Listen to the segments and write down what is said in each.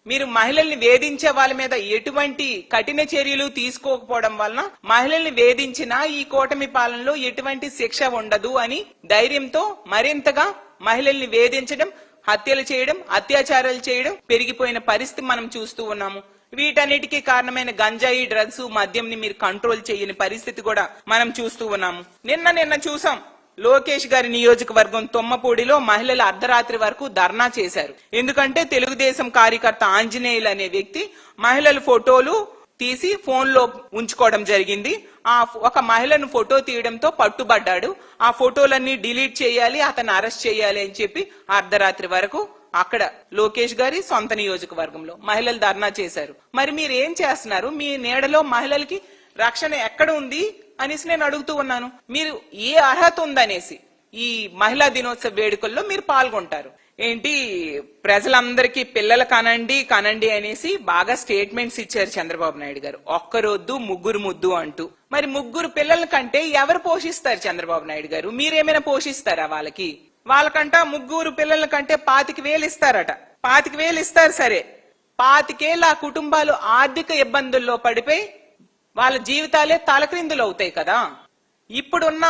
మీరు మహిళల్ని వేధించే వాళ్ళ మీద ఎటువంటి కఠిన చర్యలు తీసుకోకపోవడం వలన మహిళల్ని వేధించినా ఈ కూటమి పాలనలో ఎటువంటి శిక్ష ఉండదు అని ధైర్యంతో మరింతగా మహిళల్ని వేధించడం, హత్యలు చేయడం, అత్యాచారాలు చేయడం పెరిగిపోయిన పరిస్థితి మనం చూస్తూ ఉన్నాము. వీటన్నిటికీ కారణమైన గంజాయి, డ్రగ్స్, మద్యంని మీరు కంట్రోల్ చేయని పరిస్థితి కూడా మనం చూస్తూ ఉన్నాము. నిన్న చూసాం, లోకేష్ గారి నియోజకవర్గం తుమ్మపూడిలో మహిళలు అర్ధరాత్రి వరకు ధర్నా చేశారు. ఎందుకంటే తెలుగుదేశం కార్యకర్త ఆంజనేయులు అనే వ్యక్తి మహిళల ఫోటోలు తీసి ఫోన్ లో ఉంచుకోవడం జరిగింది. ఒక మహిళను ఫోటో తీయడంతో పట్టుబడ్డాడు. ఆ ఫోటోలన్నీ డిలీట్ చేయాలి, అతను అరెస్ట్ చేయాలి అని చెప్పి అర్ధరాత్రి వరకు అక్కడ లోకేష్ గారి సొంత నియోజకవర్గంలో మహిళలు ధర్నా చేశారు. మరి మీరు ఏం చేస్తున్నారు? మీ నీడలో మహిళలకి రక్షణ ఎక్కడ ఉంది అనేసి నేను అడుగుతూ ఉన్నాను. మీరు ఏ అర్హత ఉందనేసి ఈ మహిళా దినోత్సవ వేడుకల్లో మీరు పాల్గొంటారు ఏంటి? ప్రజలందరికీ పిల్లలు కనండి అనేసి బాగా స్టేట్మెంట్స్ ఇచ్చారు చంద్రబాబు నాయుడు గారు. ఒక్కరొద్దు ముగ్గురు ముద్దు అంటూ. మరి ముగ్గురు పిల్లల కంటే ఎవరు పోషిస్తారు చంద్రబాబు నాయుడు గారు? మీరేమైనా పోషిస్తారా వాళ్ళకి? వాళ్ళకంట ముగ్గురు పిల్లల కంటే 25,000 ఇస్తారట. 25,000 ఇస్తారు, సరే. 25,000 ఆ కుటుంబాలు ఆర్థిక ఇబ్బందుల్లో పడిపోయి వాళ్ళ జీవితాలే తలక్రిందులు అవుతాయి కదా. ఇప్పుడున్న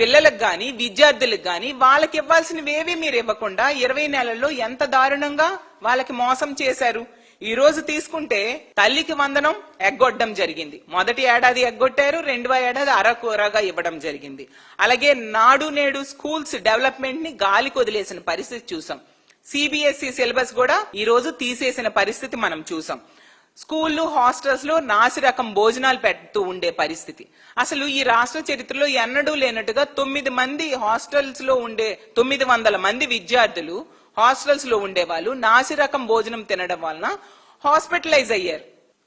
పిల్లలకు గాని, విద్యార్థులకు గాని వాళ్ళకి ఇవ్వాల్సినవేవి మీరు ఇవ్వకుండా 20 నెలల్లో ఎంత దారుణంగా వాళ్ళకి మోసం చేశారు. ఈ రోజు తీసుకుంటే తల్లికి వందనం ఎగ్గొట్టడం జరిగింది. మొదటి ఏడాది ఎగ్గొట్టారు, 2వ ఏడాది అరకొరగా ఇవ్వడం జరిగింది. అలాగే నాడు నేడు స్కూల్స్ డెవలప్మెంట్ ని గాలికి వదిలేసిన పరిస్థితి చూసాం. సిబిఎస్ఈ సిలబస్ కూడా ఈ రోజు తీసేసిన పరిస్థితి మనం చూసాం. స్కూళ్లు, హాస్టల్స్ లో నాసిరకం భోజనాలు పెడుతూ ఉండే పరిస్థితి. అసలు ఈ రాష్ట్ర చరిత్రలో ఎన్నడూ లేనట్టుగా 9 మంది హాస్టల్స్ లో ఉండే 900 మంది విద్యార్థులు హాస్టల్స్ లో ఉండేవాళ్ళు నాసిరకం భోజనం తినడం వలన హాస్పిటలైజ్ అయ్యారు.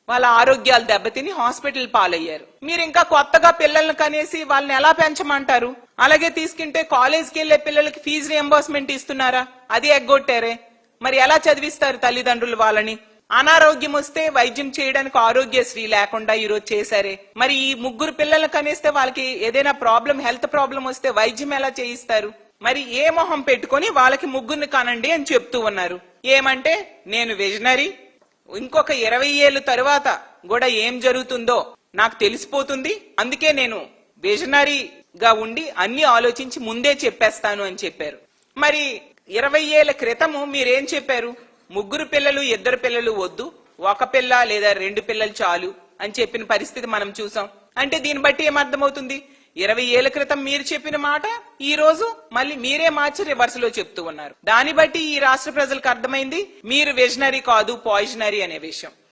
వాళ్ళ ఆరోగ్యాలు దెబ్బతిని హాస్పిటల్ పాలయ్యారు. మీరు ఇంకా కొత్తగా పిల్లల్ని కనేసి వాళ్ళని ఎలా పెంచమంటారు? అలాగే తీసుకుంటే కాలేజ్కి వెళ్లే పిల్లలకి ఫీజు రియంబర్స్మెంట్ ఇస్తున్నారా? అది ఎగ్గొట్టారే. మరి ఎలా చదివిస్తారు తల్లిదండ్రులు వాళ్ళని? అనారోగ్యం వస్తే వైద్యం చేయడానికి ఆరోగ్యశ్రీ లేకుండా ఈ రోజు చేశారే. మరి ఈ ముగ్గురు పిల్లల్ని కనేస్తే వాళ్ళకి ఏదైనా ప్రాబ్లం, హెల్త్ ప్రాబ్లం వస్తే వైద్యం ఎలా చేయిస్తారు? మరి ఏ మొహం పెట్టుకుని వాళ్ళకి ముగ్గురిని కనండి అని చెప్తూ ఉన్నారు. ఏమంటే నేను విజనరీ, ఇంకొక 20 ఏళ్ళు తరువాత కూడా ఏం జరుగుతుందో నాకు తెలిసిపోతుంది, అందుకే నేను విజనరీగా ఉండి అన్ని ఆలోచించి ముందే చెప్పేస్తాను అని చెప్పారు. మరి 20 ఏళ్ల క్రితము మీరేం చెప్పారు? ముగ్గురు పిల్లలు, 2 పిల్లలు వద్దు, ఒక పిల్ల లేదా 2 పిల్లలు చాలు అని చెప్పిన పరిస్థితి మనం చూసాం. అంటే దీన్ని బట్టి ఏమర్థమవుతుంది? 20 ఏళ్ల క్రితం మీరు చెప్పిన మాట ఈ రోజు మళ్ళీ మీరే మార్చి రివర్స్ లో చెప్తూ ఉన్నారు. దాన్ని బట్టి ఈ రాష్ట్ర ప్రజలకు అర్థమైంది మీరు విజనరీ కాదు, పాయిజనరీ అనే విషయం.